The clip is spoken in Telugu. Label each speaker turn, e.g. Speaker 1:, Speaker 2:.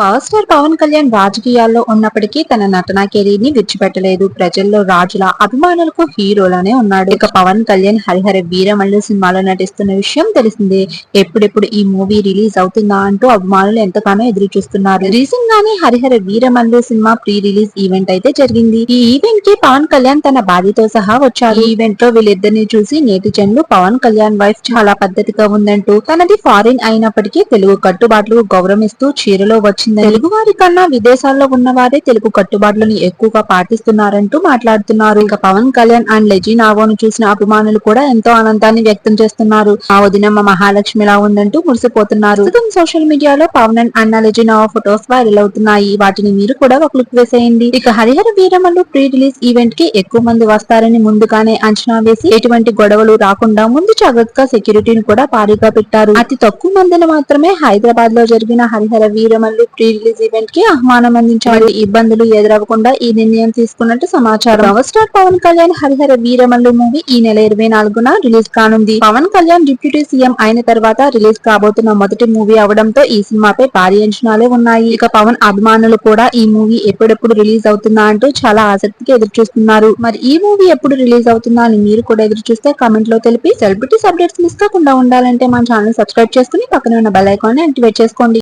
Speaker 1: పవర్ స్టార్ పవన్ కళ్యాణ్ రాజకీయాల్లో ఉన్నప్పటికీ తన నటనా కెరీర్ ని విడిచిపెట్టలేదు. ప్రజల్లో రాజుల అభిమానులకు హీరోలానే ఉన్నాడు. ఇక పవన్ కళ్యాణ్ హరిహర వీరమల్లు సినిమాలో నటిస్తున్న విషయం తెలిసిందే. ఎప్పుడెప్పుడు ఈ మూవీ రిలీజ్ అవుతుందా అంటూ అభిమానులు ఎంతగానో ఎదురు చూస్తున్నారు. రీసెంట్ గానే Harihara Veeramallu cinema pre release event అయితే జరిగింది. ఈ ఈవెంట్ కి పవన్ కళ్యాణ్ తన భార్యతో సహా వచ్చారు. ఈ ఈవెంట్ లో వీళ్ళిద్దరిని చూసి నేటిజన్లు పవన్ కళ్యాణ్ వైఫ్ చాలా పద్ధతిగా ఉందంటూ, తనది ఫారిన్ అయినప్పటికీ తెలుగు కట్టుబాట్లకు గౌరవిస్తూ చీరలో వచ్చింది. తెలుగు వారి కన్నా విదేశాల్లో ఉన్న వారే తెలుగు కట్టుబాట్లను ఎక్కువగా పాటిస్తున్నారంటూ మాట్లాడుతున్నారు. ఇక పవన్ కళ్యాణ్ అండ్ లెజీ నాగోను చూసిన అభిమానులు కూడా ఎంతో ఆనందాన్ని వ్యక్తం చేస్తున్నారు. ఆ వదినమ్మ మహాలక్ష్మిలా ఉందంటూ మురిసిపోతున్నారు. సోషల్ మీడియాలో పవన్ అండ్ అన్న లెజీ నాగో ఫొటోస్ వైరల్ అవుతున్నాయి. వాటిని మీరు కూడా ఒక లుక్ వేసేయండి. ఇక Harihara Veeramallu pre release event కి ఎక్కువ మంది వస్తారని ముందుగానే అంచనా వేసి ఎటువంటి గొడవలు రాకుండా ముందు జాగ్రత్తగా సెక్యూరిటీని కూడా భారీగా పెట్టారు. అతి తక్కువ మందిని మాత్రమే హైదరాబాద్ లో జరిగిన Harihara Veeramallu pre release event కి ఆహ్వానం అందించారు. ఇబ్బందులు ఎదురవ్వకుండా ఈ నిర్ణయం తీసుకున్నట్టు సమాచారం. Power star Pawan Kalyan Harihara Veeramallu movie ఈ నెల 24న రిలీజ్ కానుంది. పవన్ కళ్యాణ్ డిప్యూటీ సీఎం అయిన తర్వాత రిలీజ్ కాబోతున్న మొదటి మూవీ అవడంతో ఈ సినిమాపై భారీ అంచనాలే ఉన్నాయి. ఇక పవన్ అభిమానులు కూడా ఈ మూవీ ఎప్పుడెప్పుడు రిలీజ్ అవుతుందా అంటూ చాలా ఆసక్తిగా ఎదురు చూస్తున్నారు. మరి ఈ మూవీ ఎప్పుడు రిలీజ్ అవుతుందా అని మీరు కూడా ఎదురు చూస్తే కామెంట్ లో తెలిపి సెలబ్రిటీస్ అప్డేట్స్ మిస్ కాకుండా ఉండాలంటే మన ఛానల్ సబ్స్క్రైబ్ చేసుకుని పక్కన ఉన్న బెల్ ఐకాన్ ని యాక్టివేట్ చేసుకోండి.